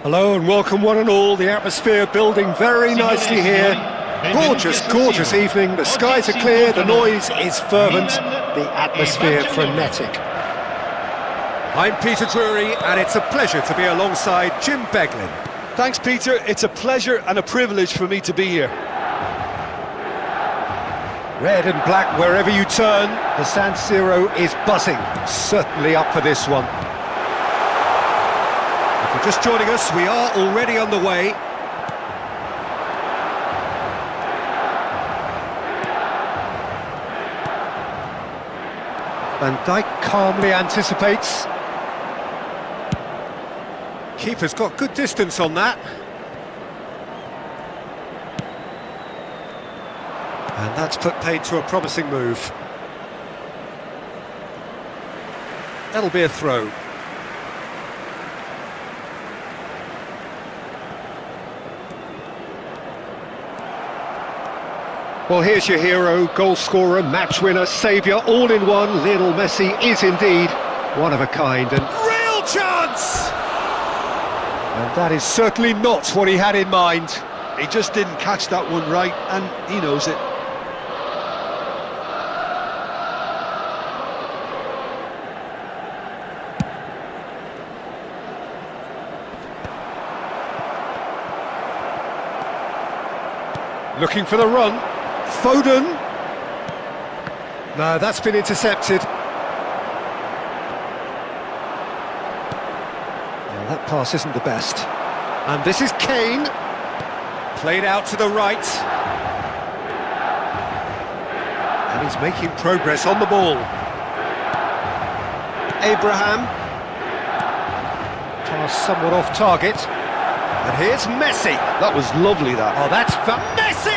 Hello and welcome one and all. The atmosphere building very nicely here. Gorgeous, gorgeous evening. The skies are clear, the noise is fervent, the atmosphere frenetic. I'm Peter Drury and it's a pleasure to be alongside Jim Beglin. Thanks, Peter. It's a pleasure and a privilege for me to be here. Red and black wherever you turn, the San Siro is buzzing. Certainly up for this one. If you're just joining us, we are already underway. Van Dijk calmly anticipates. Keeper's got good distance on that. And that's put paid to a promising move. That'll be a throw. Well, here's your hero, goal scorer, match winner, saviour, all in one. Lionel Messi is indeed one of a kind. And real chance! And that is certainly not what he had in mind. He just didn't catch that one right, and he knows it. Looking for the run. Foden. No, that's been intercepted. Well, that pass isn't the best. And this is Kane. Played out to the right. And he's making progress on the ball. Abraham. Pass somewhat off target. And here's Messi. That was lovely, that. Oh, that's for Messi!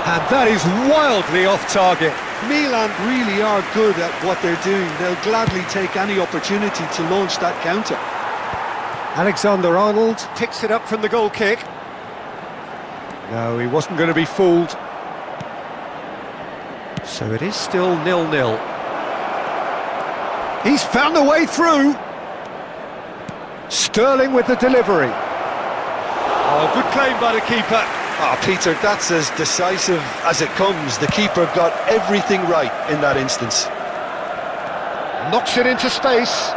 And that is wildly off target. Milan really are good at what they're doing. They'll gladly take any opportunity to launch that counter. Alexander-Arnold picks it up from the goal kick. No, he wasn't going to be fooled. So it is still 0-0. He's found a way through. Sterling with the delivery. Oh, good claim by the keeper. Ah, Peter, that's as decisive as it comes. The keeper got everything right in that instance. Knocks it into space.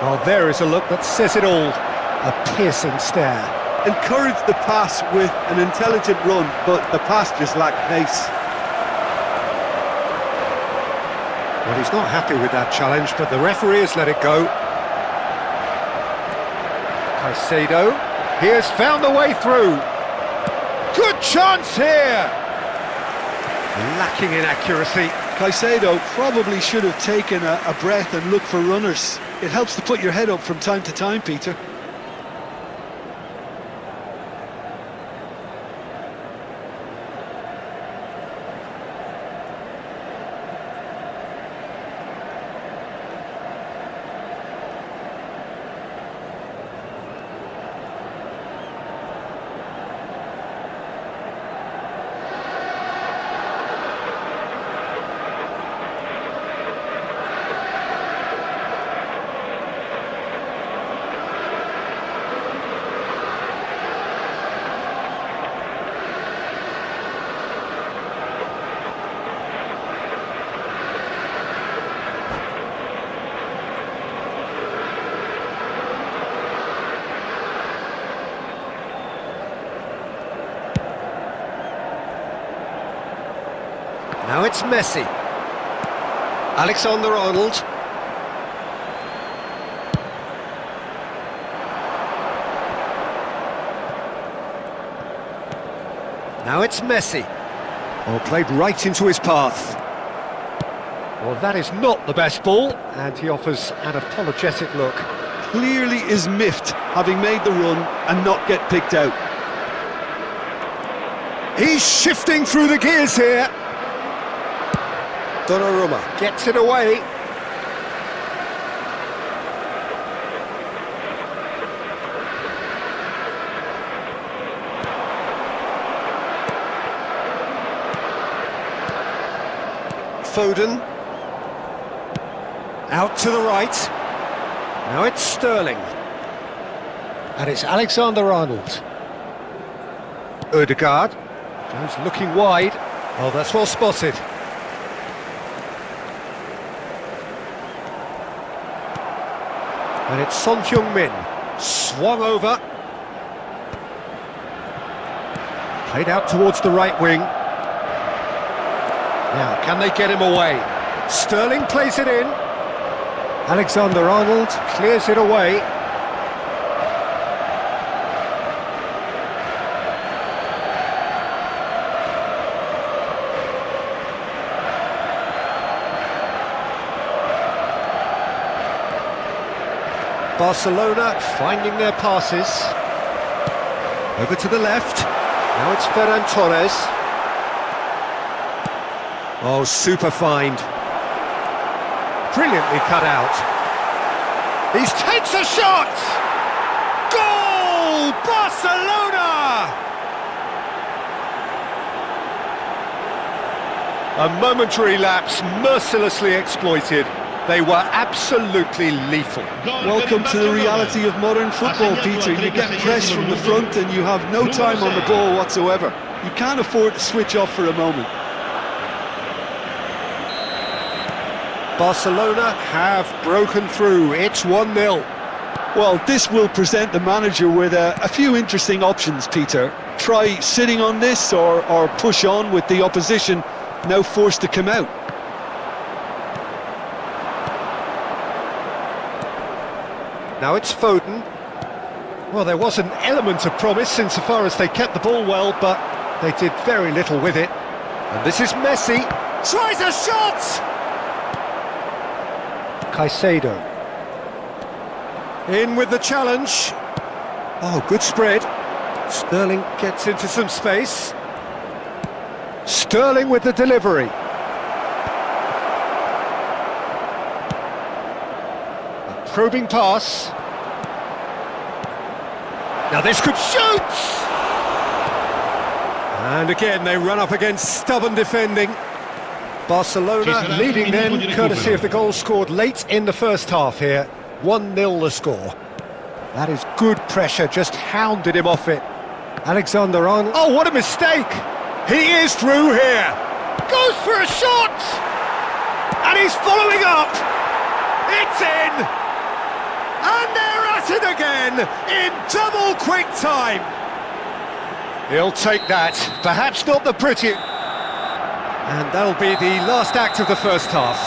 Oh, there is a look that says it all. A piercing stare. Encouraged the pass with an intelligent run, but the pass just lacked pace. Well, he's not happy with that challenge, but the referee has let it go. Caicedo, he has found a way through. Good chance here! Lacking in accuracy. Caicedo probably should have taken a breath and looked for runners. It helps to put your head up from time to time, Peter. Now it's Messi. Alexander-Arnold. Now it's Messi. Oh, played right into his path. Well, that is not the best ball, and he offers an apologetic look. Clearly is miffed, having made the run and not get picked out. He's shifting through the gears here. Donnarumma gets it away. Foden. Out to the right. Now it's Sterling. And it's Alexander-Arnold. Ødegaard goes looking wide. Oh, that's well spotted. And it's Son Heung-min. Swung over. Played out towards the right wing. Now, can they get him away? Sterling plays it in. Alexander-Arnold clears it away. Barcelona finding their passes. Over to the left. Now it's Ferran Torres. Oh, super find. Brilliantly cut out. He takes a shot! Goal! Barcelona! A momentary lapse mercilessly exploited. They were absolutely lethal. Welcome to the reality of modern football, Peter. You get pressed from the front and you have no time on the ball whatsoever. You can't afford to switch off for a moment. Barcelona have broken through. It's 1-0. Well, this will present the manager with a few interesting options, Peter. Try sitting on this or push on with the opposition now forced to come out. Now it's Foden. Well, there was an element of promise insofar as they kept the ball well, but they did very little with it. And this is Messi. Tries a shot! Caicedo. In with the challenge. Oh, good spread. Sterling gets into some space. Sterling with the delivery. A probing pass. Now this could shoot! And again they run up against stubborn defending. Barcelona leading then, courtesy of the goal scored late in the first half here. 1-0 the score. That is good pressure, just hounded him off it. Alexander-Arnold. Oh, what a mistake! He is through here. Goes for a shot! And he's following up! It's in! And they're at it again, in double quick time! He'll take that, perhaps not the pretty... And that'll be the last act of the first half.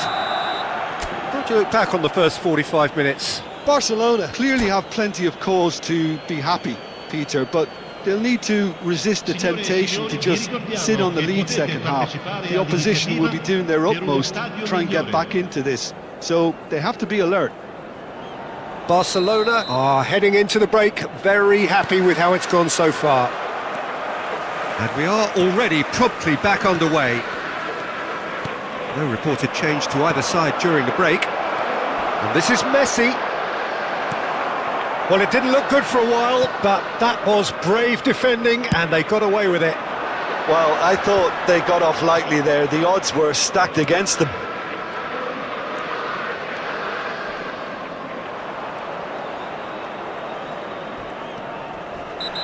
How do you look back on the first 45 minutes? Barcelona clearly have plenty of cause to be happy, Peter, but they'll need to resist the temptation to just sit on the lead second half. The opposition will be doing their utmost to try and get back into this, so they have to be alert. Barcelona are heading into the break, very happy with how it's gone so far. And we are already promptly back underway. No reported change to either side during the break. And this is Messi. Well, it didn't look good for a while, but that was brave defending and they got away with it. Well, I thought they got off lightly there. The odds were stacked against them.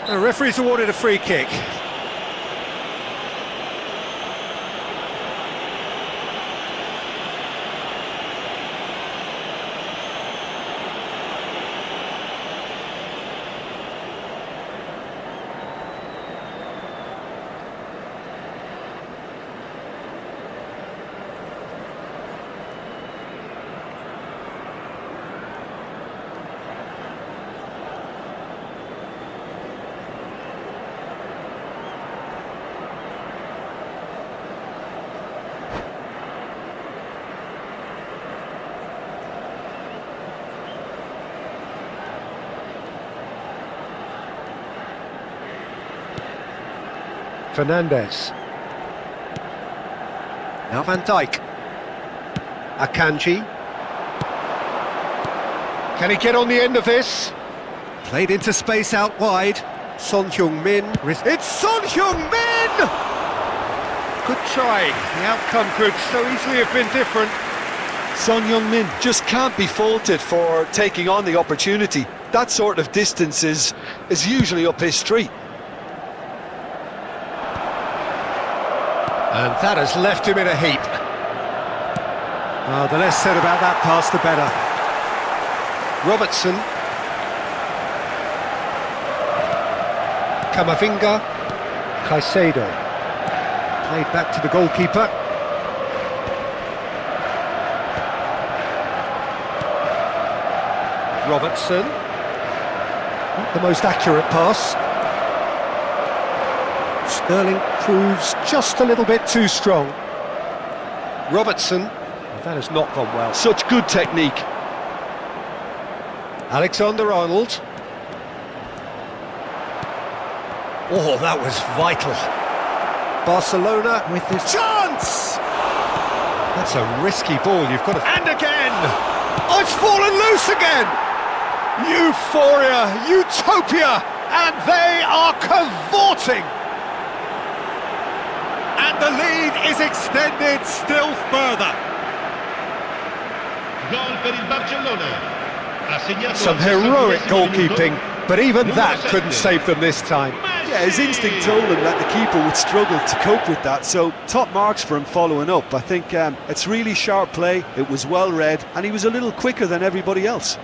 The referee's awarded a free kick. Fernandes. Now Van Dijk. Akanji. Can he get on the end of this? Played into space out wide. Son Heung-min. It's Son Heung-min! Good try. The outcome could so easily have been different. Son Heung-min just can't be faulted for taking on the opportunity. that sort of distance is usually up his street. And that has left him in a heap. The less said about that pass, the better. Robertson. Camavinga. Caicedo. Played back to the goalkeeper. Robertson. Not the most accurate pass. Sterling proves just a little bit too strong. Robertson. That has not gone well. Such good technique. Alexander-Arnold. Oh, that was vital. Barcelona with this chance! That's a risky ball, you've got to... And again! Oh, it's fallen loose again! Euphoria, utopia, and they are cavorting! And the lead is extended still further. Some heroic goalkeeping, but even that couldn't save them this time. Yeah, his instinct told him that the keeper would struggle to cope with that, so top marks for him following up. I think it's really sharp play, it was well read, and he was a little quicker than everybody else.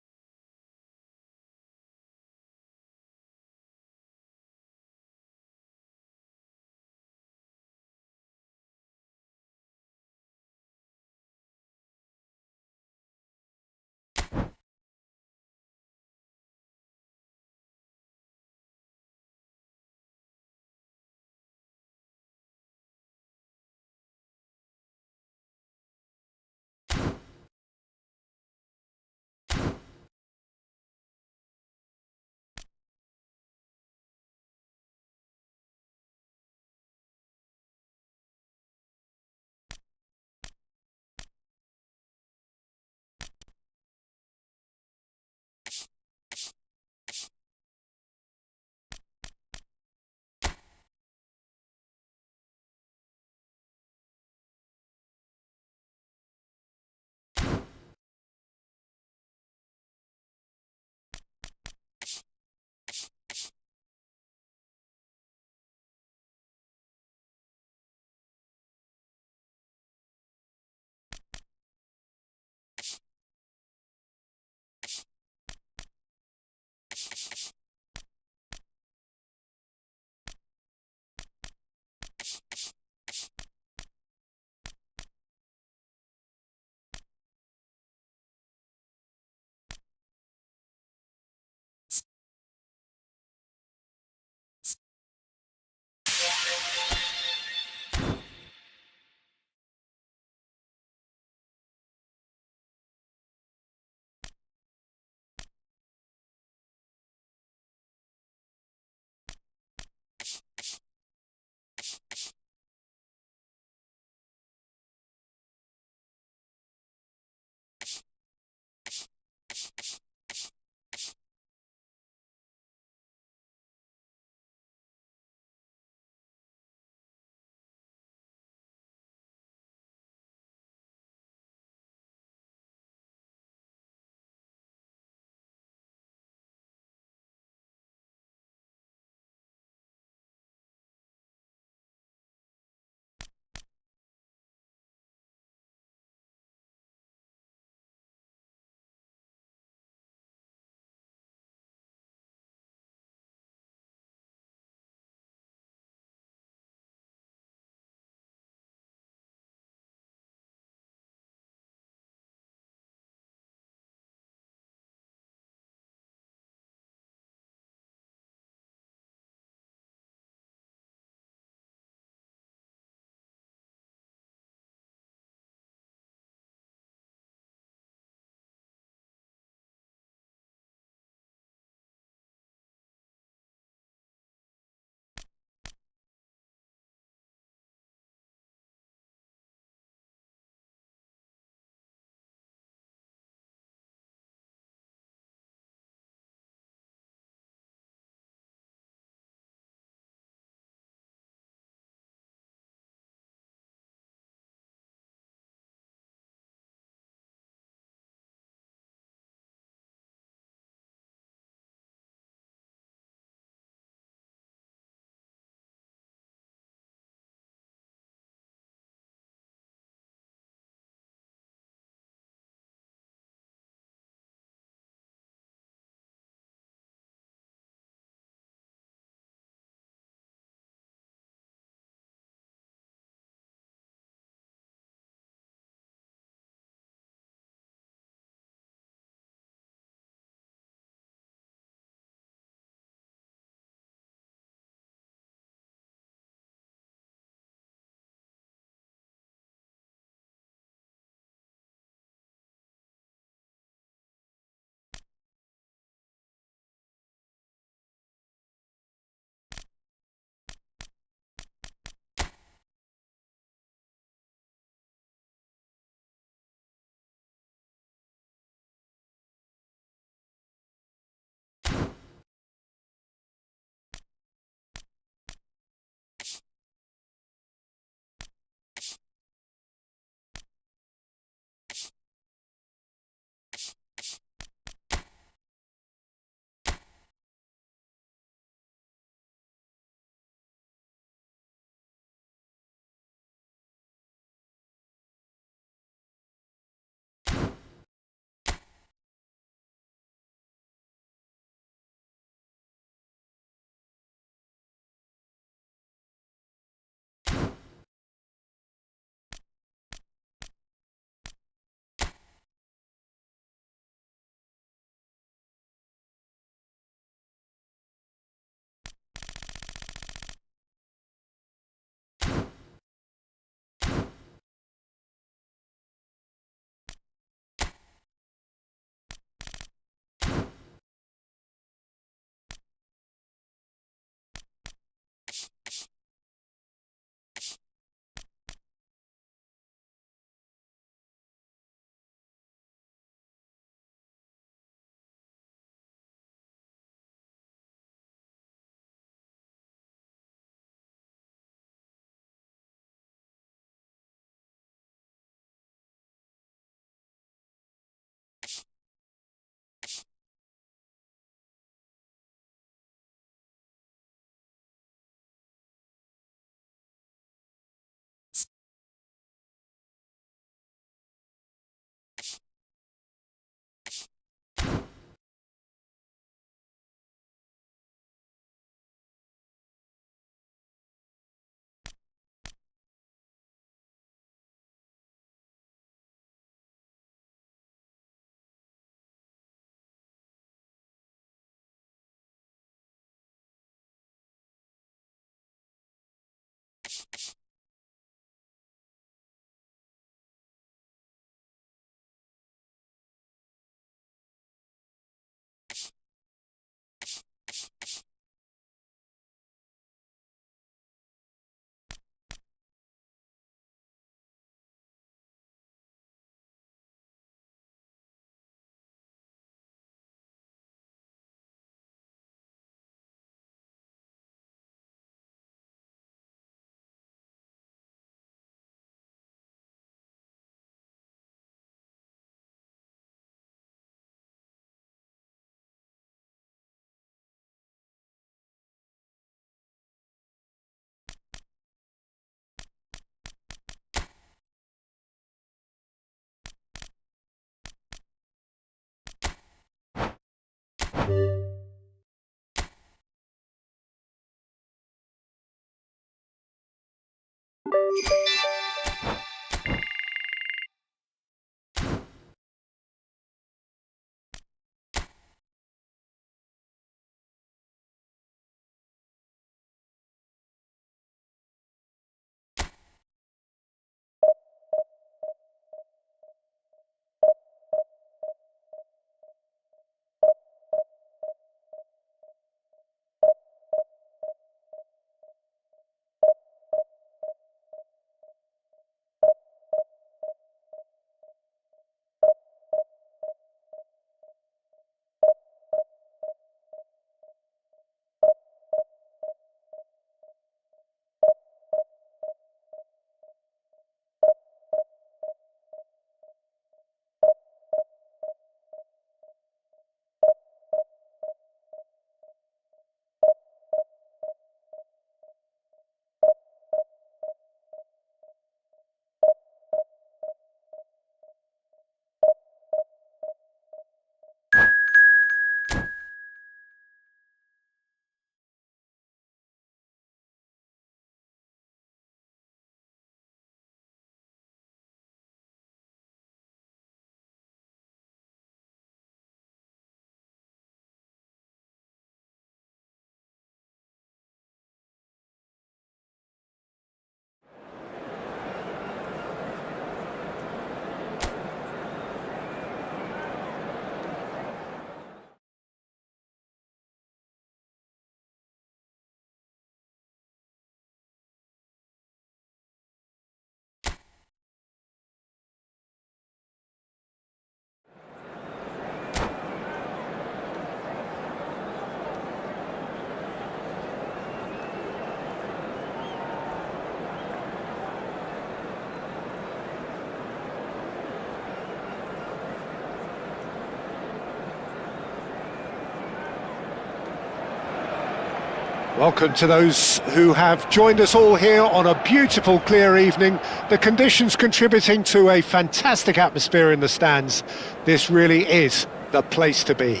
Welcome to those who have joined us all here on a beautiful, clear evening. The conditions contributing to a fantastic atmosphere in the stands. This really is the place to be.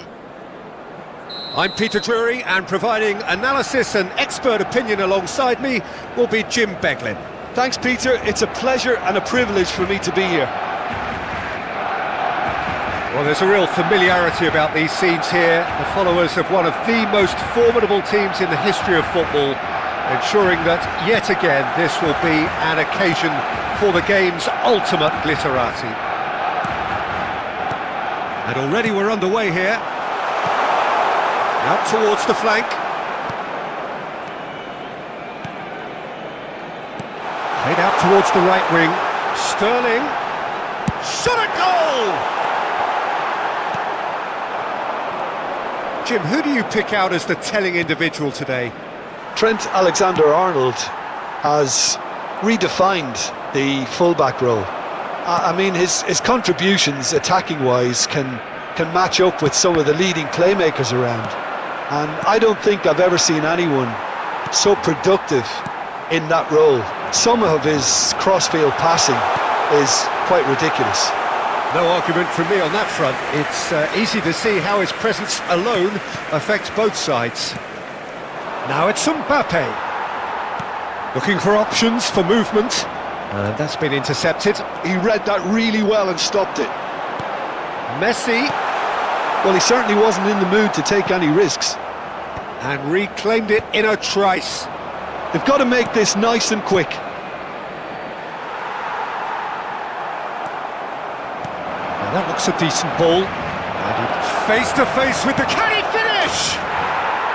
I'm Peter Drury, and providing analysis and expert opinion alongside me will be Jim Beglin. Thanks, Peter. It's a pleasure and a privilege for me to be here. Well, there's a real familiarity about these scenes here. The followers of one of the most formidable teams in the history of football, ensuring that, yet again, this will be an occasion for the game's ultimate glitterati. And already we're underway here. Out towards the flank. Played out towards the right wing. Sterling. Shot at goal! Jim, who do you pick out as the telling individual today? Trent Alexander-Arnold has redefined the fullback role. I mean, his contributions, attacking-wise, can match up with some of the leading playmakers around. And I don't think I've ever seen anyone so productive in that role. Some of his cross-field passing is quite ridiculous. No argument from me on that front. It's easy to see how his presence alone affects both sides. Now it's Mbappe. Looking for options for movement. And that's been intercepted. He read that really well and stopped it. Messi. Well, he certainly wasn't in the mood to take any risks. And reclaimed it in a trice. They've got to make this nice and quick. That looks a decent ball. And face to face with the... Can he finish?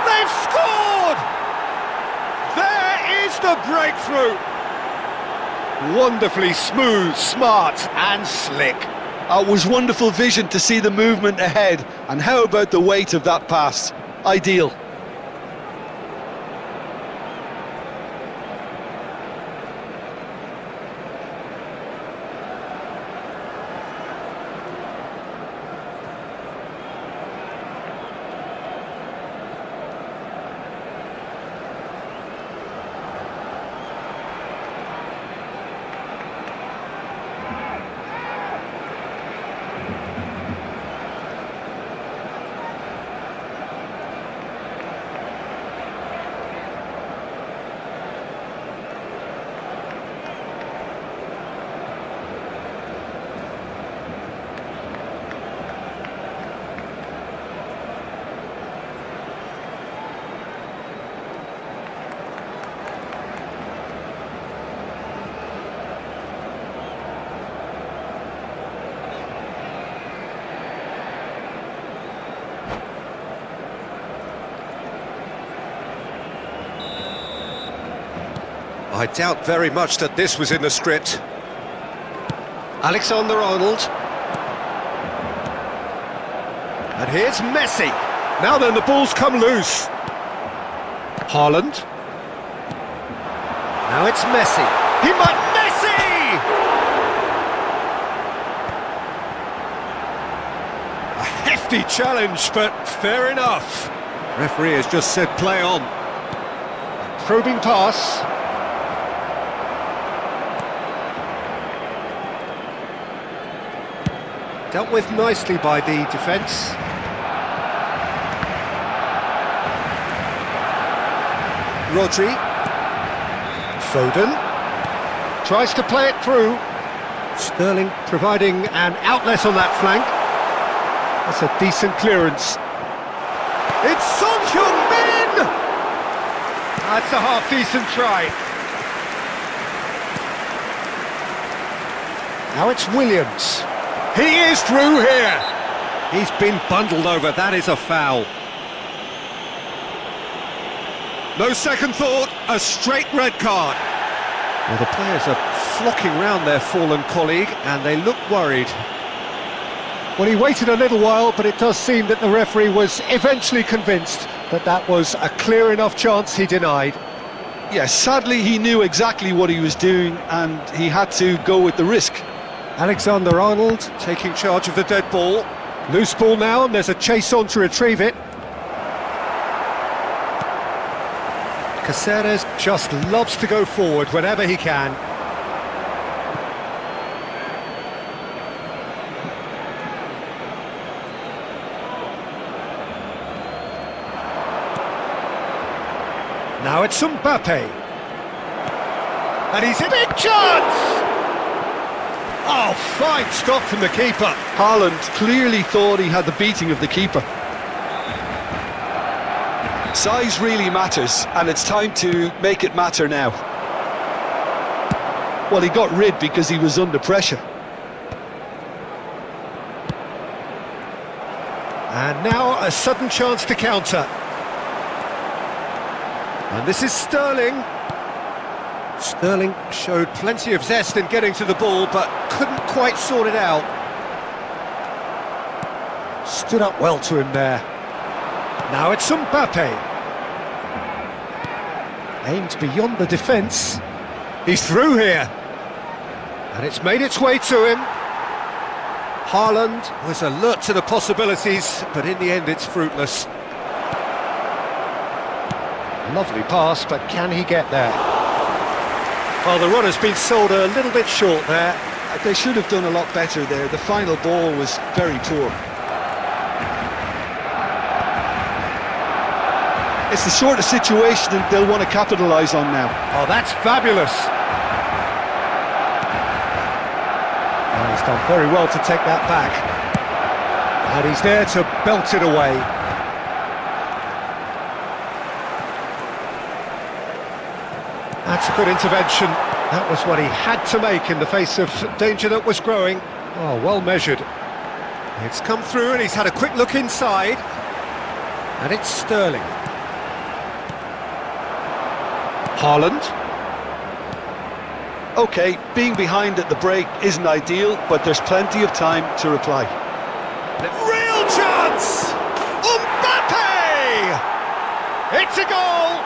They've scored! There is the breakthrough! Wonderfully smooth, smart and slick. It was wonderful vision to see the movement ahead. And how about the weight of that pass? Ideal. I doubt very much that this was in the script. Alexander-Arnold. And here's Messi. Now then, the ball's come loose. Haaland. Now it's Messi. He might... Messi! A hefty challenge, but fair enough. Referee has just said play on. Probing pass. Dealt with nicely by the defence. Rodri. Foden. Tries to play it through. Sterling providing an outlet on that flank. That's a decent clearance. It's Son Heung-min! That's a half-decent try. Now it's Williams. He is through here. He's been bundled over. That is a foul. No second thought, a straight red card. Well, the players are flocking round their fallen colleague, and they look worried. Well, he waited a little while, but it does seem that the referee was eventually convinced that that was a clear enough chance he denied. Yes, sadly he knew exactly what he was doing, and he had to go with the risk. Alexander-Arnold taking charge of the dead ball. Loose ball now, and there's a chase on to retrieve it. Caceres just loves to go forward whenever he can. Now it's Mbappe. And he's a big chance! Oh, fine stop from the keeper. Haaland clearly thought he had the beating of the keeper. Size really matters, and it's time to make it matter now. Well, he got rid because he was under pressure. And now a sudden chance to counter. And this is Sterling. Sterling showed plenty of zest in getting to the ball, but couldn't quite sort it out. Stood up well to him there. Now it's Mbappe. Aimed beyond the defence. He's through here. And it's made its way to him. Haaland was alert to the possibilities, but in the end it's fruitless. Lovely pass, but can he get there? Well, the runner's been sold a little bit short there. They should have done a lot better there. The final ball was very poor. It's the sort of situation that they'll want to capitalise on now. Oh, that's fabulous. Oh, he's done very well to take that back. And he's there to belt it away. That's a good intervention. That was what he had to make in the face of danger that was growing. Oh, well measured. It's come through and he's had a quick look inside. And it's Sterling. Haaland. OK, being behind at the break isn't ideal, but there's plenty of time to reply. Real chance! Mbappe! It's a goal!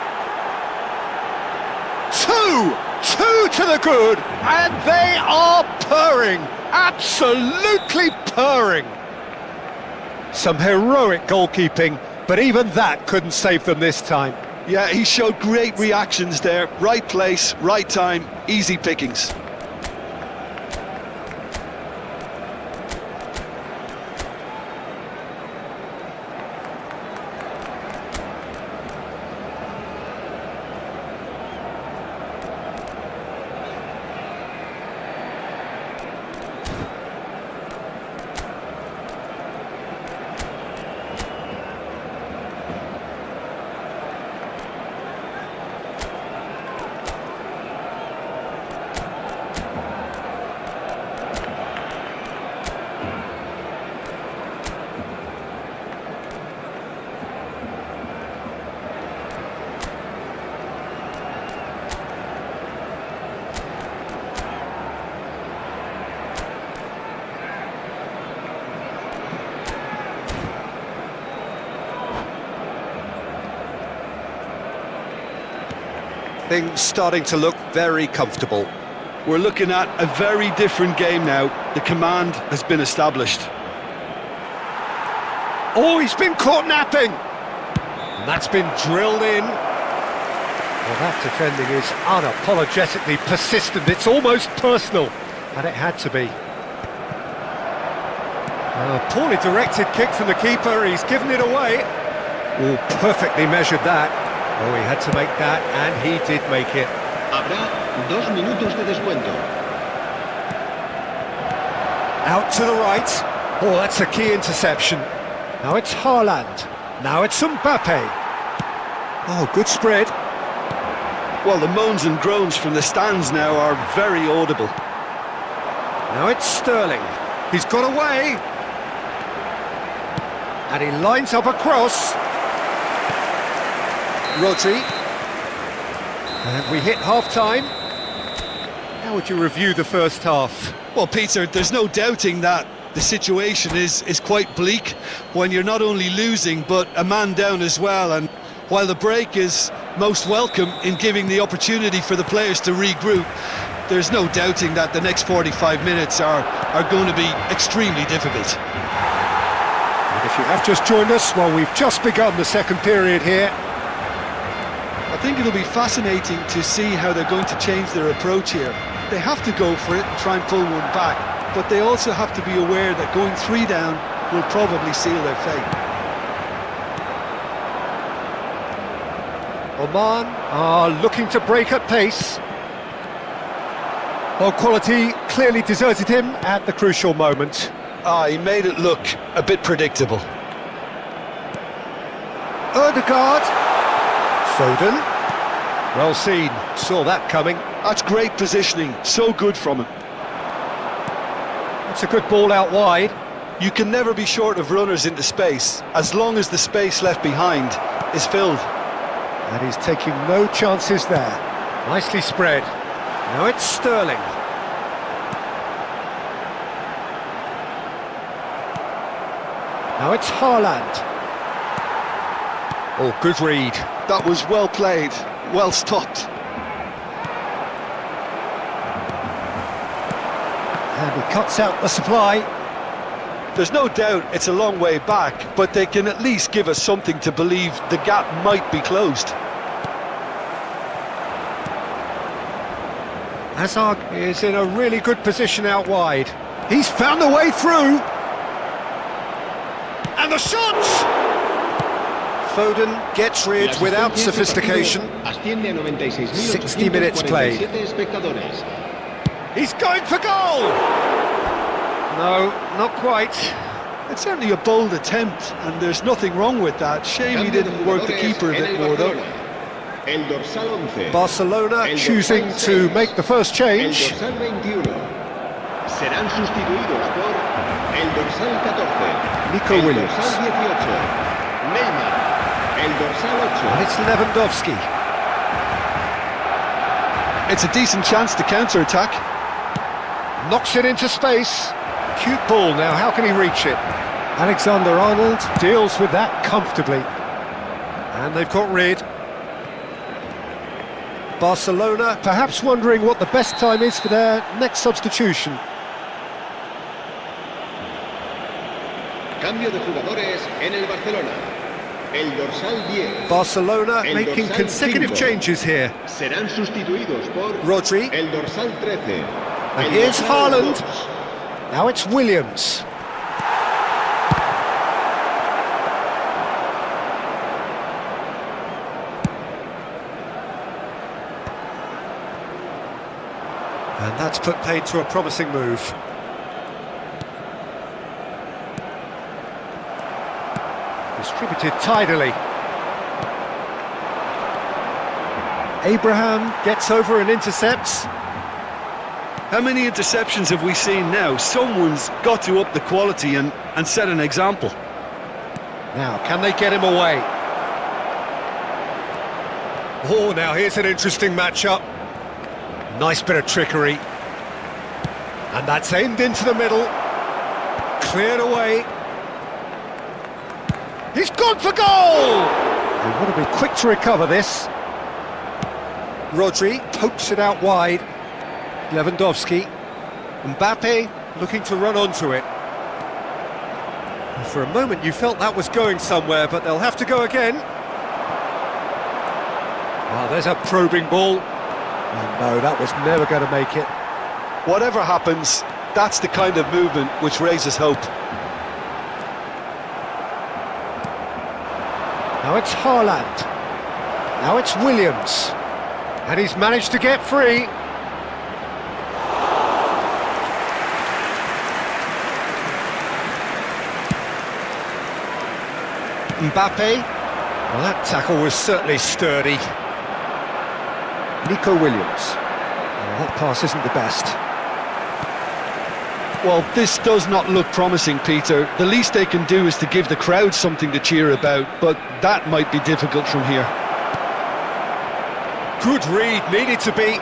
Two to the good, and they are purring, absolutely purring. Some heroic goalkeeping, but even that couldn't save them this time. Yeah, he showed great reactions there. Right place, right time, easy pickings. Things starting to look very comfortable. We're looking at a very different game now. The command has been established. Oh, he's been caught napping! And that's been drilled in. Well, that defending is unapologetically persistent. It's almost personal, and it had to be. Poorly directed kick from the keeper, he's given it away. Oh, perfectly measured that. Oh, he had to make that, and he did make it. Habrá 2 minutos de descuento. Out to the right. Oh, that's a key interception. Now it's Haaland. Now it's Mbappe. Oh, good spread. Well, the moans and groans from the stands now are very audible. Now it's Sterling. He's got away. And he lines up a cross. Rodri. And we hit half-time. How would you review the first half? Well, Peter, there's no doubting that the situation is quite bleak when you're not only losing, but a man down as well. And while the break is most welcome in giving the opportunity for the players to regroup, there's no doubting that the next 45 minutes are going to be extremely difficult. And if you have just joined us, well, we've just begun the second period here. I think it'll be fascinating to see how they're going to change their approach here. They have to go for it and try and pull one back, but they also have to be aware that going 3 down will probably seal their fate. Oman are looking to break at pace. Well, quality clearly deserted him at the crucial moment. He made it look a bit predictable. Ødegaard. Foden. Well seen, saw that coming. That's great positioning, so good from him. It's a good ball out wide. You can never be short of runners into space, as long as the space left behind is filled. And he's taking no chances there. Nicely spread. Now it's Sterling. Now it's Haaland. Oh, good read. That was well played, well stopped. And he cuts out the supply. There's no doubt it's a long way back, but they can at least give us something to believe the gap might be closed. Hazard is in a really good position out wide. He's found the way through. And the shot! Foden gets rid without sophistication. 60 minutes played. He's going for goal! No, not quite. It's certainly a bold attempt, and there's nothing wrong with that. Shame he didn't work the keeper a bit more, though. Barcelona choosing to make the first change. Serán sustituidos por el dorsal 14, Nico el Williams. dorsal 18, Neymar, el dorsal 8. And it's Lewandowski. It's a decent chance to counter-attack. Knocks it into space. Cute ball now, how can he reach it? Alexander-Arnold deals with that comfortably. And they've got rid. Barcelona perhaps wondering what the best time is for their next substitution. Cambio de jugadores en el Barcelona. El dorsal 10. Barcelona El making dorsal consecutive 5. changes here. Serán sustituidos por Rodri. el dorsal 13. And el here's dorsal Haaland. 2. Now it's Williams. And that's put paid to a promising move. Distributed tidily. Abraham gets over and intercepts. How many interceptions have we seen now? Someone's got to up the quality and set an example. Now, can they get him away? Oh, now here's an interesting matchup. Nice bit of trickery. And that's aimed into the middle. Cleared away. He's gone for goal! They want to be quick to recover this. Rodri pokes it out wide. Lewandowski. Mbappe looking to run onto it. For a moment you felt that was going somewhere, but they'll have to go again. Oh, there's a probing ball. Oh, no, that was never going to make it. Whatever happens, that's the kind of movement which raises hope. Now it's Haaland. Now it's Williams. And he's managed to get free. Mbappe. Well, that tackle was certainly sturdy. Nico Williams. Oh, that pass isn't the best. Well, this does not look promising, Peter. The least they can do is to give the crowd something to cheer about, but that might be difficult from here. Good read, needed to be.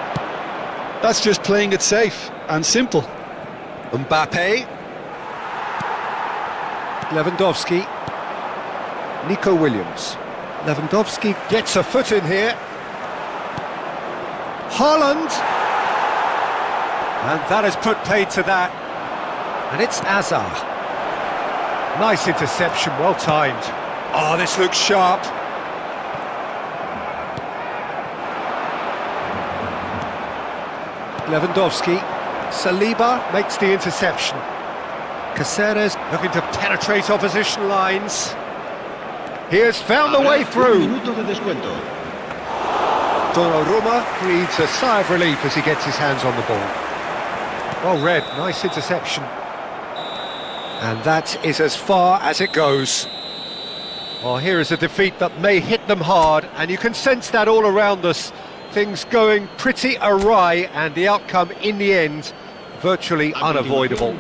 That's just playing it safe and simple. Mbappe. Lewandowski. Nico Williams. Lewandowski gets a foot in here. Haaland. And that has put paid to that. And it's Azar. Nice interception, well timed. Oh, this looks sharp. Lewandowski. Saliba makes the interception. Caceres looking to penetrate opposition lines. He has found the way through. Donnarumma breathes a sigh of relief as he gets his hands on the ball. Well read, nice interception. And that is as far as it goes. Well, here is a defeat that may hit them hard, and you can sense that all around us. Things going pretty awry, and the outcome in the end, virtually unavoidable.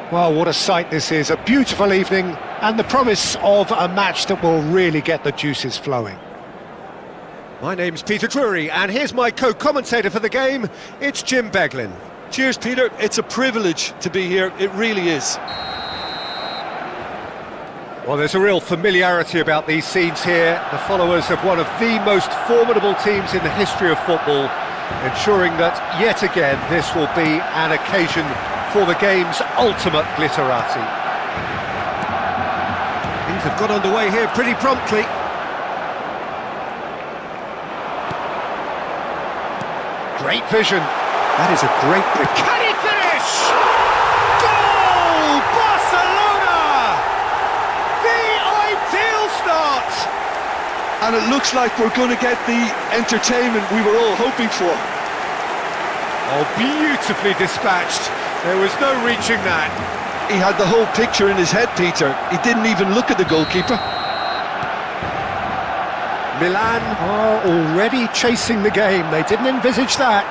Well, what a sight this is, a beautiful evening, and the promise of a match that will really get the juices flowing. My name's Peter Drury, and here's my co-commentator for the game, it's Jim Beglin. Cheers, Peter. It's a privilege to be here, it really is. Well, there's a real familiarity about these scenes here, the followers of one of the most formidable teams in the history of football, ensuring that, yet again, this will be an occasion for the game's ultimate glitterati. Things have got underway here pretty promptly. Great vision. That is a great pick. Can he finish? Goal! Barcelona! The ideal start! And it looks like we're going to get the entertainment we were all hoping for. Oh, beautifully dispatched. There was no reaching that. He had the whole picture in his head, Peter. He didn't even look at the goalkeeper. Milan are already chasing the game. They didn't envisage that.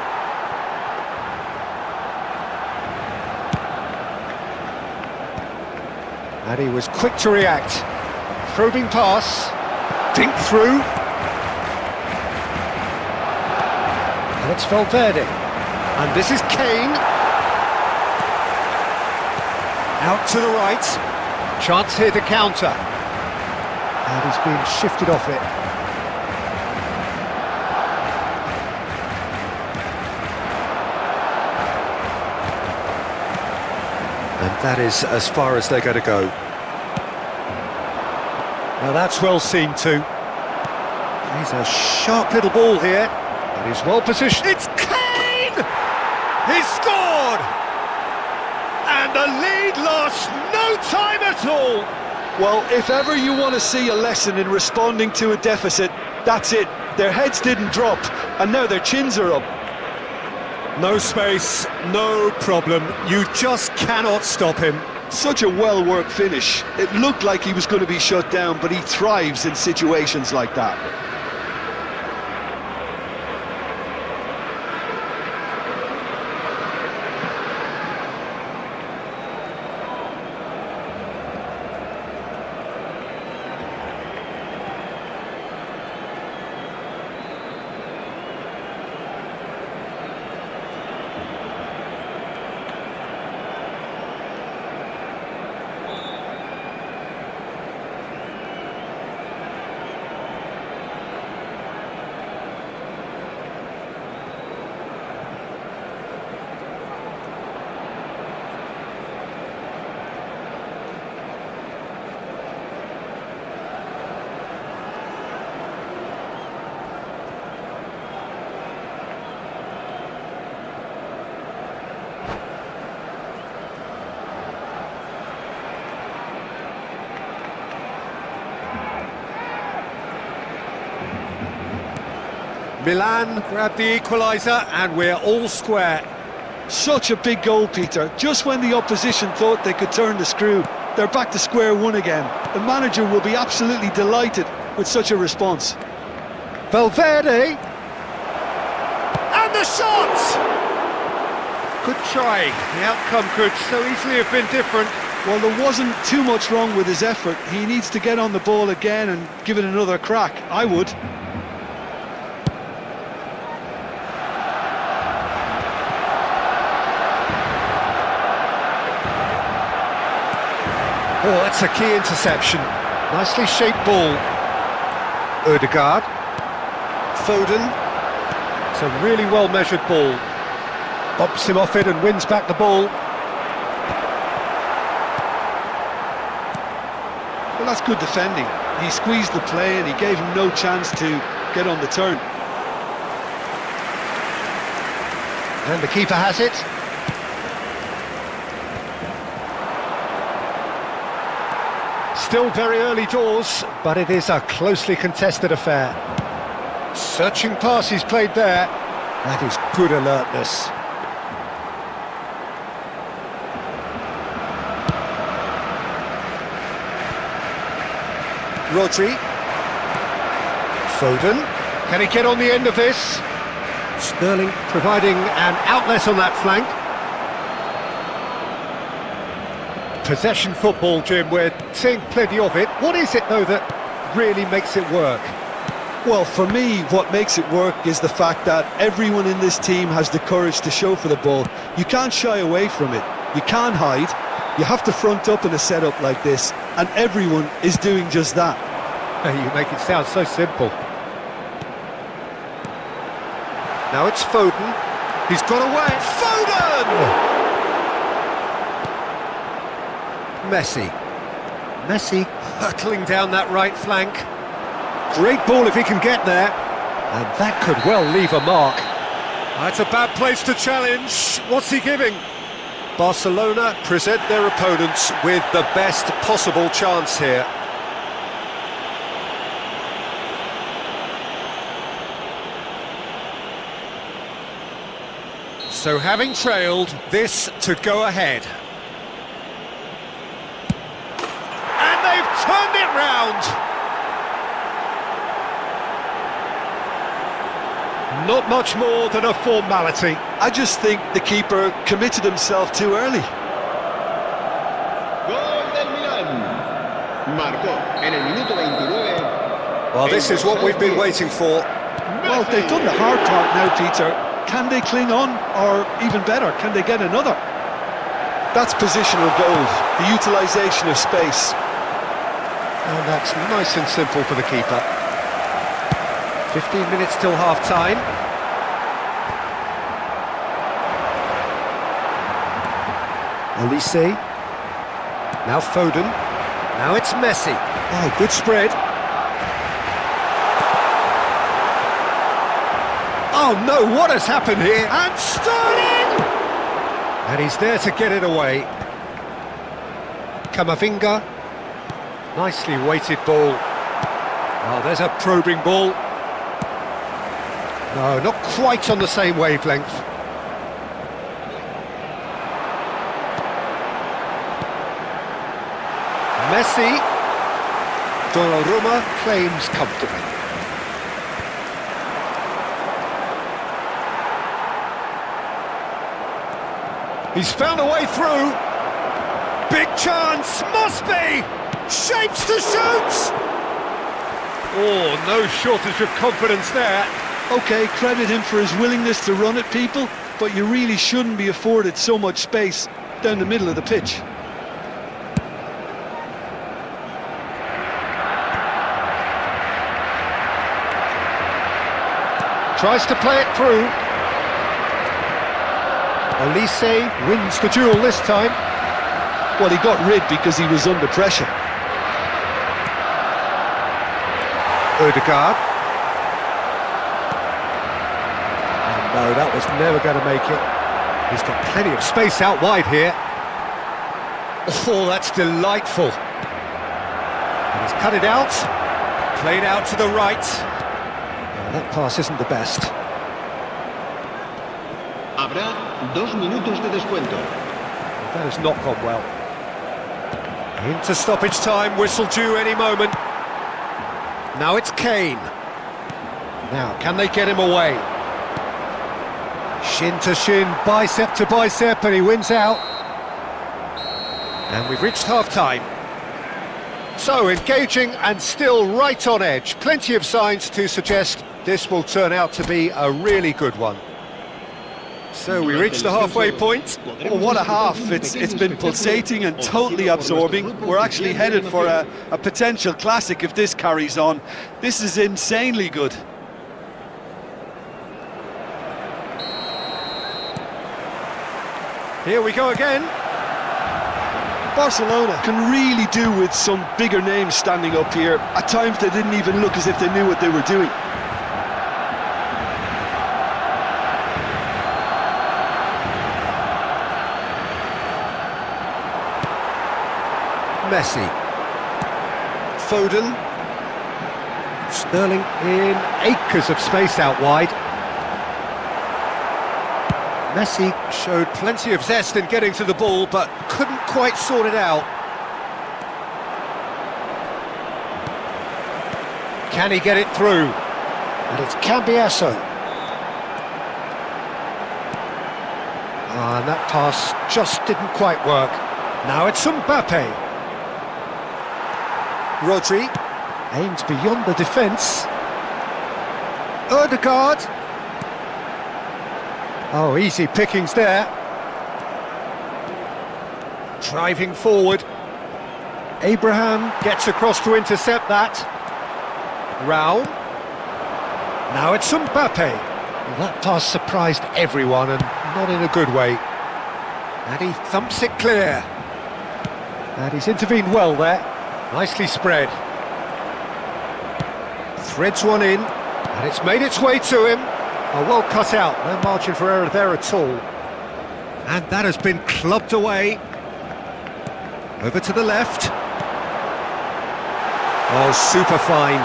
And he was quick to react. Probing pass. Dink through. And it's Valverde. And this is Kane. Out to the right. Chance here to counter. And he's been shifted off it. And that is as far as they're going to go. Now that's well seen too. He's a sharp little ball here. And he's well positioned. It's Kane! He's scored! And the lead lost no time at all. Well, if ever you want to see a lesson in responding to a deficit, that's it. Their heads didn't drop, and now their chins are up. No space, no problem. You just cannot stop him. Such a well-worked finish. It looked like he was going to be shut down, but he thrives in situations like that. Milan grabbed the equaliser and we're all square. Such a big goal, Peter. Just when the opposition thought they could turn the screw, they're back to square one again. The manager will be absolutely delighted with such a response. Valverde! And the shot! Good try. The outcome could so easily have been different. Well, there wasn't too much wrong with his effort. He needs to get on the ball again and give it another crack. I would. Oh, that's a key interception. Nicely shaped ball. Odegaard. Foden. It's a really well-measured ball. Bops him off it and wins back the ball. Well, that's good defending. He squeezed the play and he gave him no chance to get on the turn. And the keeper has it. Still very early doors, but it is a closely contested affair. Searching pass he's played there. That is good alertness. Rodri. Foden. Can he get on the end of this? Sterling providing an outlet on that flank. Possession football, Jim, we're seeing plenty of it. What is it, though, that really makes it work? Well, for me, what makes it work is the fact that everyone in this team has the courage to show for the ball. You can't shy away from it. You can't hide. You have to front up in a setup like this, and everyone is doing just that. You make it sound so simple. Now it's Foden. He's got away. Foden! Messi hurtling down that right flank. Great ball if he can get there. And that could well leave a mark. That's a bad place to challenge. What's he giving? Barcelona present their opponents with the best possible chance here. So having trailed, this to go ahead. And they've turned it round. Not much more than a formality. I just think the keeper committed himself too early. Gol del Milan. Marcó en el minuto 29. Well, this is what we've been waiting for. Well, they've done the hard part now, Peter. Can they cling on, or even better, can they get another? That's positional goals, the utilisation of space. And that's nice and simple for the keeper. 15 minutes till half-time. Olise. Now Foden. Now it's Messi. Oh, good spread. Oh no, what has happened here? And Sterling! And he's there to get it away. Camavinga. Nicely weighted ball. Oh, there's a probing ball. No, not quite on the same wavelength. Messi. Donnarumma claims comfortably. He's found a way through. Big chance, must be! Shapes to shoot! Oh, no shortage of confidence there. OK, credit him for his willingness to run at people, but you really shouldn't be afforded so much space down the middle of the pitch. Tries to play it through. Olise wins the duel this time. Well, he got rid because he was under pressure. Odegaard. And no, that was never going to make it. He's got plenty of space out wide here. Oh, that's delightful. And he's cut it out. Played out to the right. No, that pass isn't the best. Habrá 2 minutos de descuento. That has not gone well. Into stoppage time, whistle due any moment. Now it's Kane. Now, can they get him away? Shin to shin, bicep to bicep, and he wins out. And we've reached half-time. So, engaging and still right on edge. Plenty of signs to suggest this will turn out to be a really good one. So we reach the halfway point. Oh, what a half. It's been pulsating and totally absorbing. We're actually headed for a potential classic if this carries on. This is insanely good. Here we go again. Barcelona can really do with some bigger names standing up here. At times they didn't even look as if they knew what they were doing. Messi. Foden. Sterling in acres of space out wide. Messi showed plenty of zest in getting to the ball, but couldn't quite sort it out. Can he get it through? And it's Cambiasso. And that pass just didn't quite work. Now it's Mbappe. Rodri aims beyond the defence. Odegaard. Oh, easy pickings there. Driving forward. Abraham gets across to intercept that. Raul. Now it's Mbappe. Well, that pass surprised everyone and not in a good way. And he thumps it clear. And he's intervened well there. Nicely spread. Threads one in, and it's made its way to him. Oh, well cut out, no margin for error there at all. And that has been clubbed away. Over to the left. Oh, super find.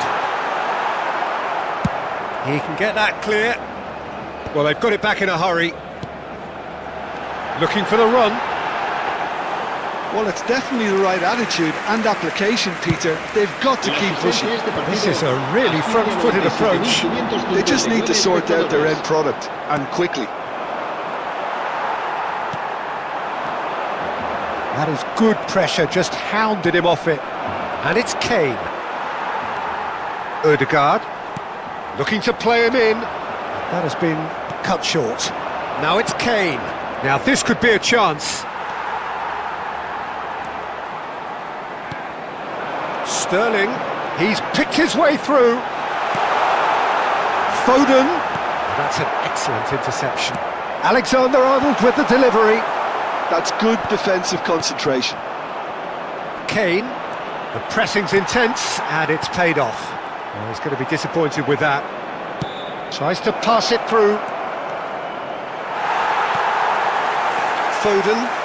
He can get that clear. Well, they've got it back in a hurry. Looking for the run. Well, it's definitely the right attitude and application, Peter. They've got to keep pushing. This is a really front-footed approach. They just need to sort out their end product, and quickly. That is good pressure, just hounded him off it. And it's Kane. Ødegaard, looking to play him in. That has been cut short. Now it's Kane. Now this could be a chance. Sterling, he's picked his way through. Foden. That's an excellent interception. Alexander-Arnold with the delivery. That's good defensive concentration. Kane, the pressing's intense and it's paid off. Well, he's going to be disappointed with that. Tries to pass it through. Foden.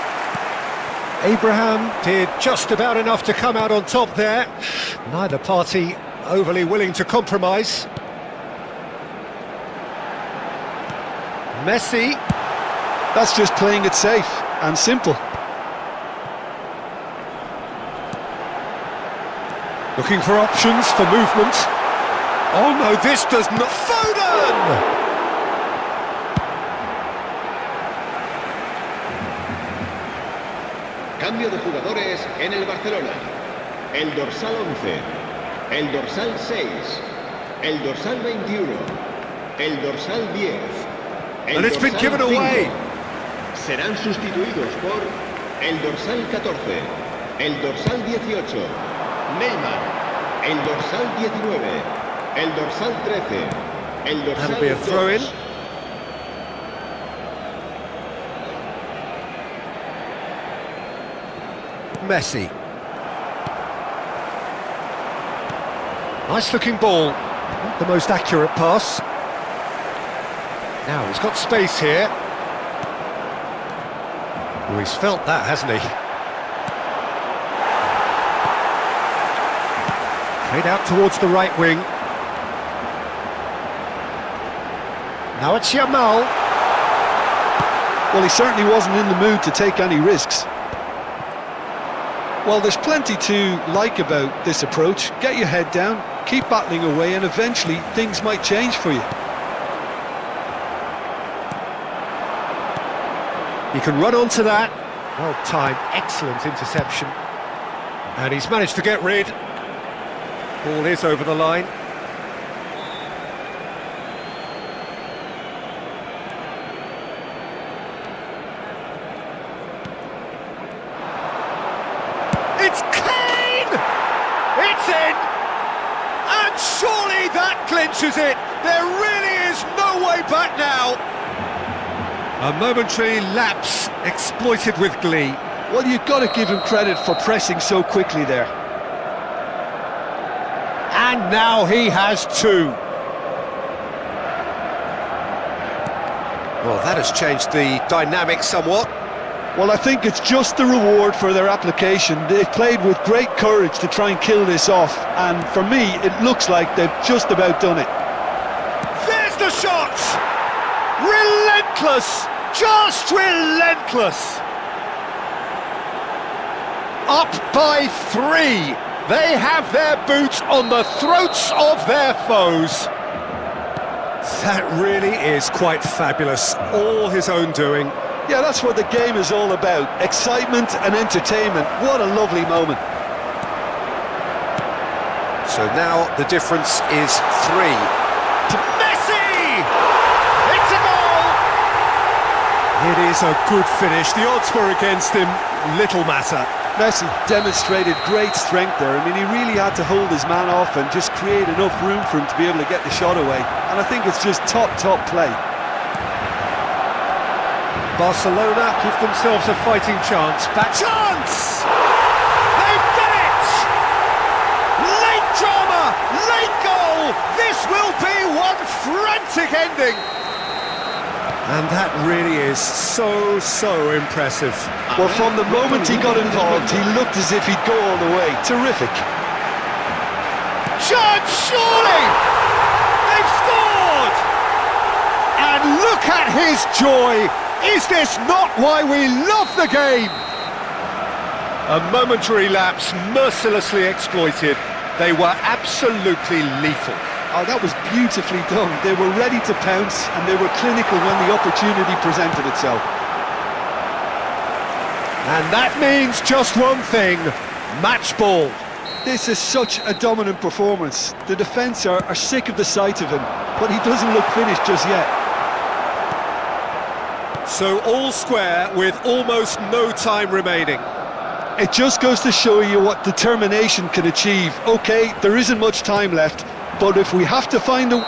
Abraham did just about enough to come out on top there. Neither party overly willing to compromise. Messi. That's just playing it safe and simple. Looking for options for movement. Oh no, this does not... Foden! Cambio de jugadores en el Barcelona. El dorsal 11, el dorsal 6, el dorsal 21, el dorsal 10, el And it's been given away. Serán sustituidos por el dorsal 14, el dorsal 18, Neymar, el dorsal 19, el dorsal 13, el dorsal That'll be a throw-in. 2. Messi. Nice looking ball. Not the most accurate pass. Now he's got space here. Oh, he's felt that, hasn't he? Played out towards the right wing. Now it's Yamal. Well, he certainly wasn't in the mood to take any risks. Well, there's plenty to like about this approach. Get your head down, keep battling away, and eventually things might change for you. He can run onto that. Well timed, excellent interception. And he's managed to get rid. Ball is over the line. It's Kane! It's in! And surely that clinches it! There really is no way back now! A momentary lapse exploited with glee. Well, you've got to give him credit for pressing so quickly there. And now he has two. Well, that has changed the dynamic somewhat. Well, I think it's just the reward for their application. They've played with great courage to try and kill this off, and for me, it looks like they've just about done it. There's the shot! Relentless! Just relentless! Up by 3! They have their boots on the throats of their foes. That really is quite fabulous. All his own doing. Yeah, that's what the game is all about. Excitement and entertainment. What a lovely moment. So now the difference is 3. To Messi! It's a goal! It is a good finish. The odds were against him. Little matter. Messi demonstrated great strength there. I mean, he really had to hold his man off and just create enough room for him to be able to get the shot away. And I think it's just top play. Barcelona give themselves a fighting chance. Back chance! They've done it! Late drama, late goal! This will be one frantic ending! And that really is so impressive. Well, from the moment he got involved, he looked as if he'd go all the way. Terrific. Chance, surely! They've scored! And look at his joy! Is this not why we love the game? A momentary lapse, mercilessly exploited. They were absolutely lethal. Oh, that was beautifully done. They were ready to pounce, and they were clinical when the opportunity presented itself. And that means just one thing, match ball. This is such a dominant performance. The defence are sick of the sight of him, but he doesn't look finished just yet. So all square with almost no time remaining. It just goes to show you what determination can achieve. OK, there isn't much time left, but if we have to find a...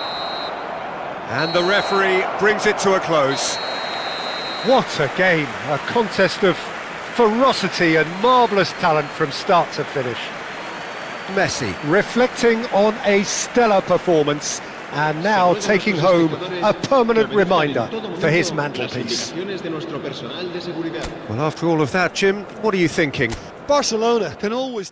And the referee brings it to a close. What a game, a contest of ferocity and marvellous talent from start to finish. Messi reflecting on a stellar performance and now taking home a permanent reminder for his mantelpiece. Well, after all of that, Jim, what are you thinking? Barcelona can always...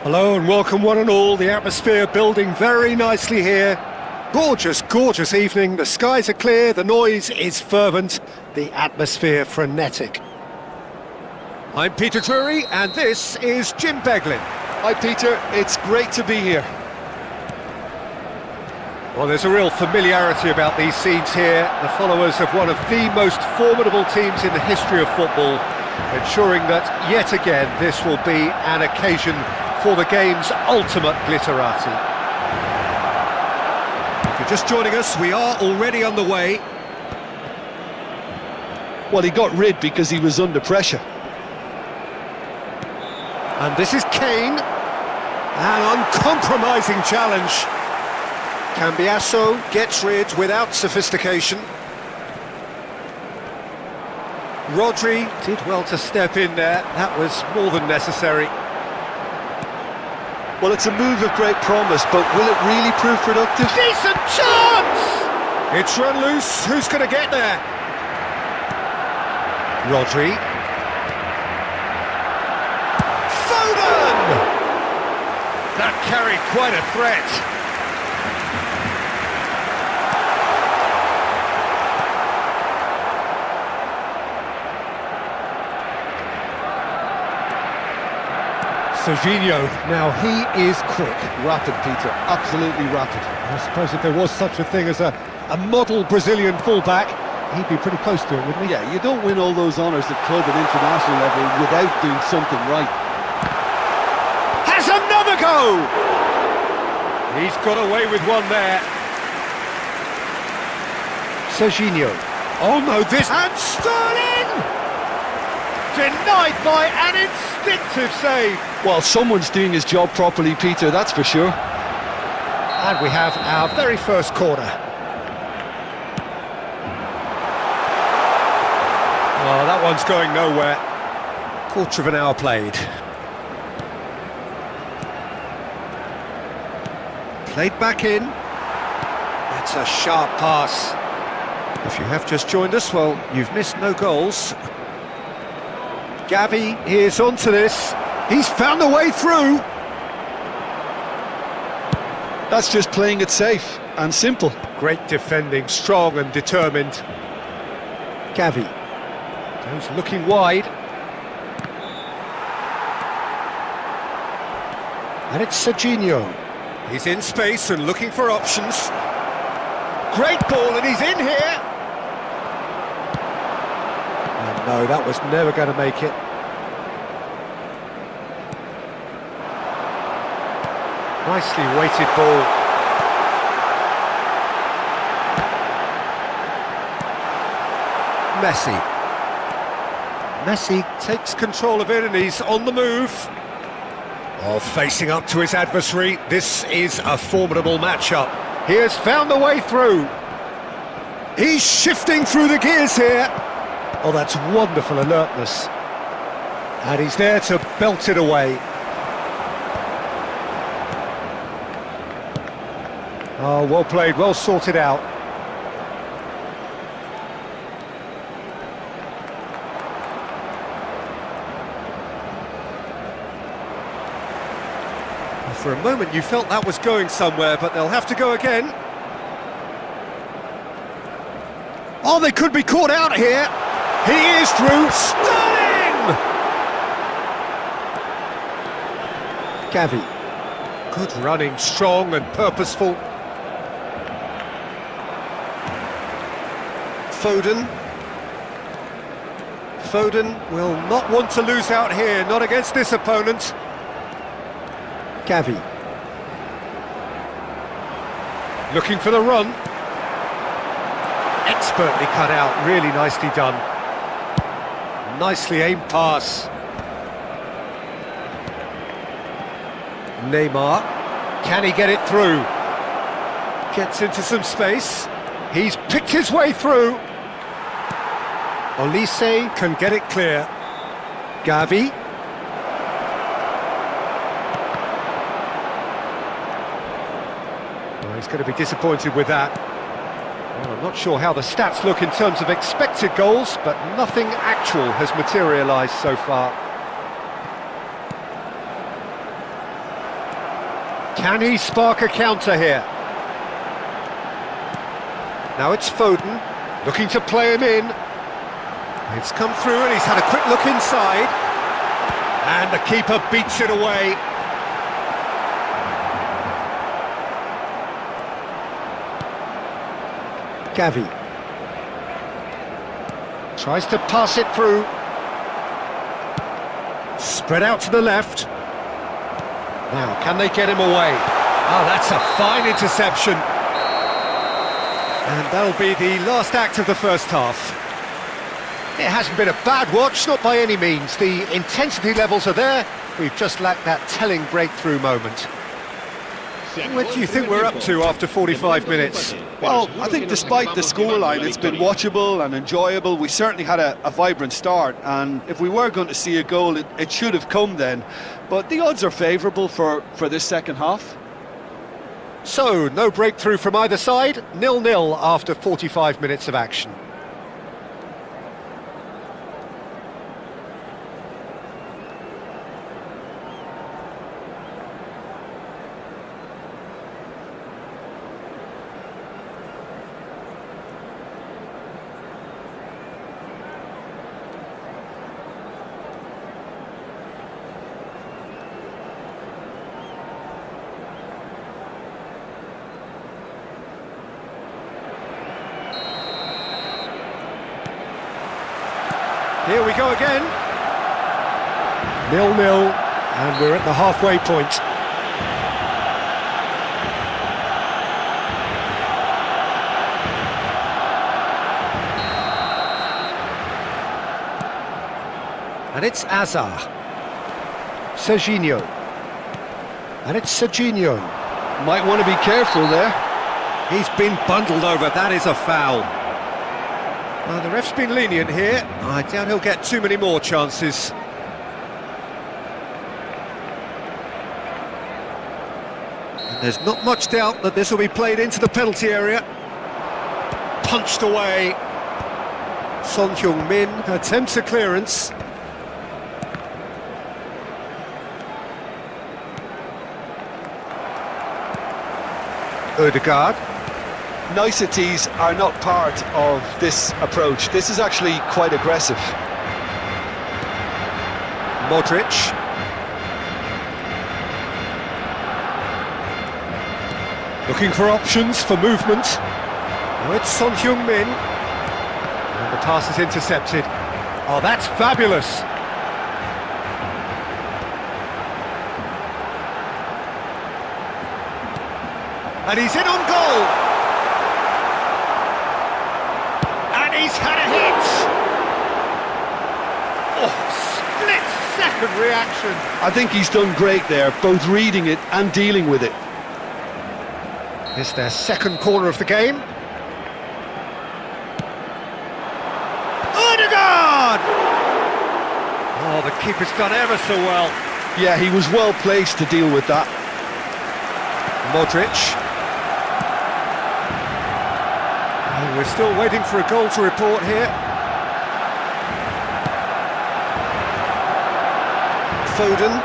Hello and welcome one and all, the atmosphere building very nicely here. Gorgeous, gorgeous evening, the skies are clear, the noise is fervent, the atmosphere frenetic. I'm Peter Drury and this is Jim Beglin. Hi Peter, it's great to be here. Well, there's a real familiarity about these scenes here, the followers of one of the most formidable teams in the history of football, ensuring that yet again this will be an occasion for the game's ultimate glitterati. If you're just joining us, we are already underway. Well, he got rid because he was under pressure. And this is Kane. An uncompromising challenge. Cambiasso gets rid without sophistication. Rodri did well to step in there, that was more than necessary. Well, it's a move of great promise, but will it really prove productive? Decent chance! It's run loose, who's going to get there? Rodri. Foden! That carried quite a threat. Serginho, now he is quick. Rapid, Peter, absolutely rapid. I suppose if there was such a thing as a model Brazilian fullback, he'd be pretty close to it, wouldn't he? Yeah, you don't win all those honours at club and international level without doing something right. Has another go! He's got away with one there. Serginho. Oh no, this... And Sterling! Denied by an instinctive save. Well, someone's doing his job properly, Peter, that's for sure. And we have our very first corner. Oh, that one's going nowhere. Quarter of an hour played. Played back in. That's a sharp pass. If you have just joined us, well, you've missed no goals. Gavi is onto this. He's found a way through. That's just playing it safe and simple. Great defending, strong and determined. Gavi goes looking wide. And it's Serginho. He's in space and looking for options. Great ball, and he's in here. And no, that was never going to make it. Nicely weighted ball. Messi takes control of it, and he's on the move. Oh, facing up to his adversary. This is a formidable matchup. He has found a way through. He's shifting through the gears here. Oh, that's wonderful alertness. And he's there to belt it away. Oh, well played, well sorted out. For a moment you felt that was going somewhere, but they'll have to go again. Oh, they could be caught out here. He is through. Stunning! Gavi. Good running, strong and purposeful. Foden will not want to lose out here, not against this opponent. Gavi. Looking for the run. Expertly cut out, really nicely done. Nicely aimed pass. Neymar. Can he get it through? Gets into some space. He's picked his way through. Olise can get it clear. Gavi. Well, he's going to be disappointed with that. Well, I'm not sure how the stats look in terms of expected goals, but nothing actual has materialised so far. Can he spark a counter here? Now it's Foden, looking to play him in. It's come through and he's had a quick look inside. And the keeper beats it away. Gavi. Tries to pass it through. Spread out to the left. Now, can they get him away? Oh, that's a fine interception. And that'll be the last act of the first half. It hasn't been a bad watch, not by any means. The intensity levels are there. We've just lacked that telling breakthrough moment. What do you think we're up to after 45 minutes? Well, I think despite the scoreline, it's been watchable and enjoyable. We certainly had a vibrant start, and if we were going to see a goal, it should have come then. But the odds are favourable for this second half. So, no breakthrough from either side, 0-0 after 45 minutes of action. Here we go again. 0-0, and we're at the halfway point. And it's Azar. Serginho. And it's Serginho. Might want to be careful there. He's been bundled over, that is a foul. Well, the ref's been lenient here. I doubt he'll get too many more chances. And there's not much doubt that this will be played into the penalty area. Punched away. Son Heung-min attempts a clearance. Ødegaard. Niceties are not part of this approach. This is actually quite aggressive. Modric. Looking for options for movement. Now it's Son Heung-min. And the pass is intercepted. Oh, that's fabulous. And he's in on goal. And he's had a hit. Oh, split-second reaction. I think he's done great there, both reading it and dealing with it. It's their second corner of the game. Ødegaard! Oh, the keeper's done ever so well. Yeah, he was well placed to deal with that. Modric. Oh, we're still waiting for a goal to report here. Foden.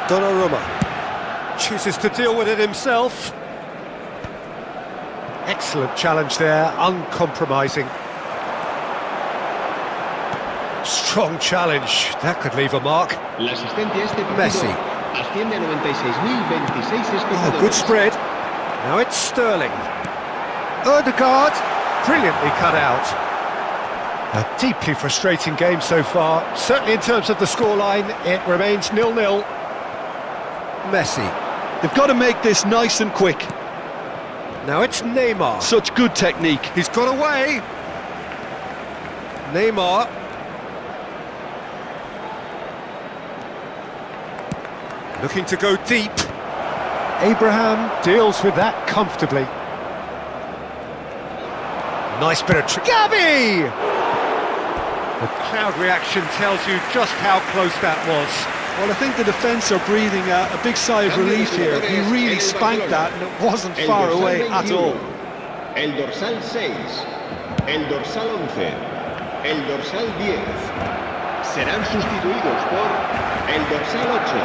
Donnarumma. Chooses to deal with it himself. Excellent challenge there, uncompromising. Strong challenge, that could leave a mark. La asistencia a este partido Messi. asciende a 96.026 Oh, espectadores. good spread. Now it's Sterling. Ødegaard, brilliantly cut out. A deeply frustrating game so far. Certainly in terms of the scoreline, it remains 0-0. Messi. They've got to make this nice and quick. Now it's Neymar. Such good technique. He's got away. Neymar. Looking to go deep. Abraham deals with that comfortably. Nice bit of Gavi! The crowd reaction tells you just how close that was. Well, I think the defence are breathing a big sigh of relief here. He really spanked that and it wasn't El far dorsal away at 21, all. El dorsal 6, el dorsal 11, el dorsal 10. Serán sustituidos por el dorsal 8,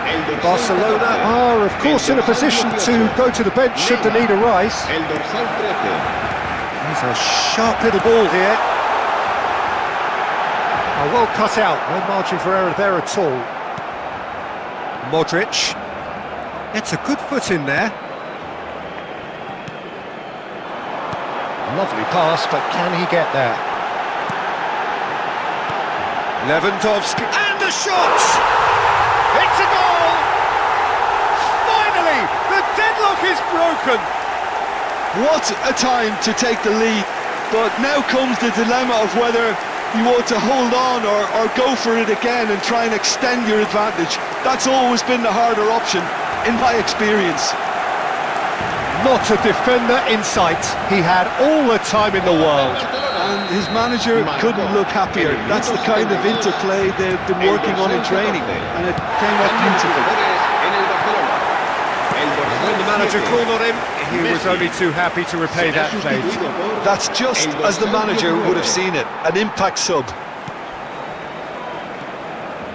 el dorsal Barcelona 14, are, of course, el in a dorsal position 18, to go to the bench should the need arise. El dorsal 13. There's a sharp little ball here. Oh, well cut out, no margin for error there at all. Modric. Gets a good foot in there. Lovely pass, but can he get there? Lewandowski, and the shot! It's a goal! Finally, the deadlock is broken! What a time to take the lead. But now comes the dilemma of whether you want to hold on or go for it again and try and extend your advantage. That's always been the harder option, in my experience. Not a defender in sight. He had all the time in the world. And his manager couldn't look happier. That's the kind of interplay they've been working on in training, and it came out beautiful. When the manager called on him, he was only too happy to repay that fate. That's just as the manager would have seen it, an impact sub.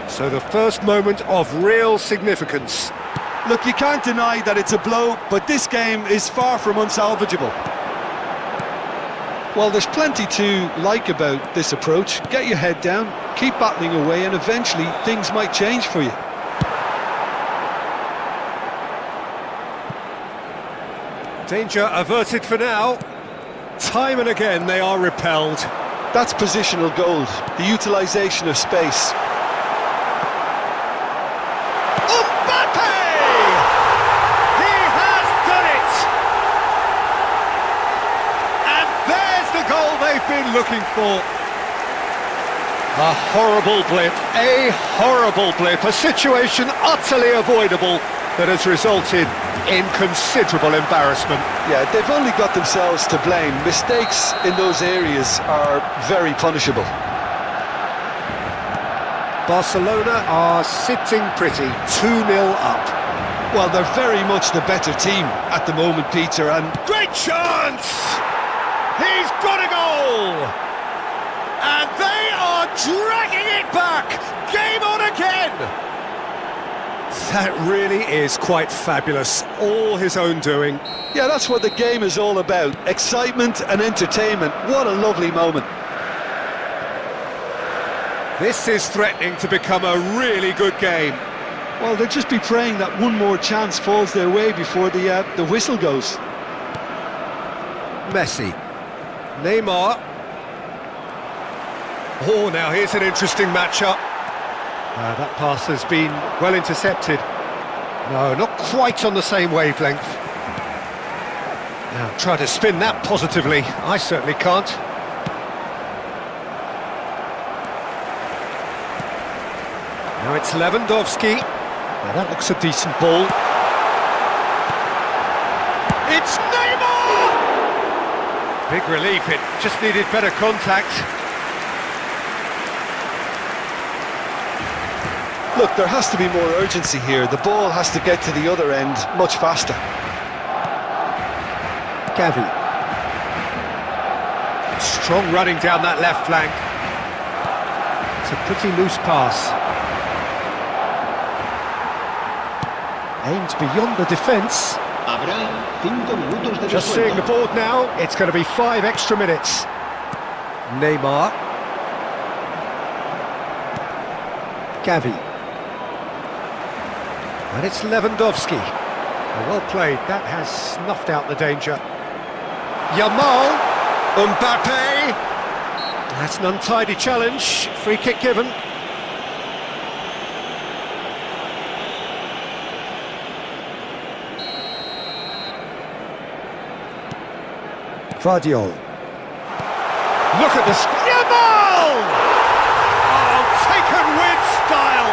So the first moment of real significance. Look, you can't deny that it's a blow, but this game is far from unsalvageable. Well, there's plenty to like about this approach. Get your head down, keep battling away, and eventually things might change for you. Danger averted for now. Time and again they are repelled. That's positional gold, the utilisation of space. Mbappe! He has done it! And there's the goal they've been looking for. A horrible blip, a situation utterly avoidable that has resulted in considerable embarrassment. Yeah, they've only got themselves to blame. Mistakes in those areas are very punishable. Barcelona are sitting pretty, 2-0 up. Well, they're very much the better team at the moment, Peter, and... Great chance! He's got a goal! And they are dragging it back! Game on again! That really is quite fabulous, all his own doing. Yeah, that's what the game is all about. Excitement and entertainment. What a lovely moment. This is threatening to become a really good game. Well, they'll just be praying that one more chance falls their way before the whistle goes. Messi. Neymar. Oh, now here's an interesting matchup. That pass has been well intercepted. No, not quite on the same wavelength. Now, try to spin that positively. I certainly can't. Now it's Lewandowski. Now that looks a decent ball. It's Neymar! Big relief, it just needed better contact. Look, there has to be more urgency here. The ball has to get to the other end much faster. Gavi. Strong running down that left flank. It's a pretty loose pass. Aimed beyond the defence. Just seeing the board now, it's going to be 5 extra minutes. Neymar. Gavi. And it's Lewandowski. Well played, that has snuffed out the danger. Yamal. Mbappe. That's an untidy challenge. Free kick given. Vardiol. Look at this. Yamal! Oh, taken with style.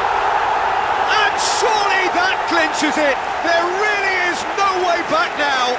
And surely that clinches it. There really is no way back now.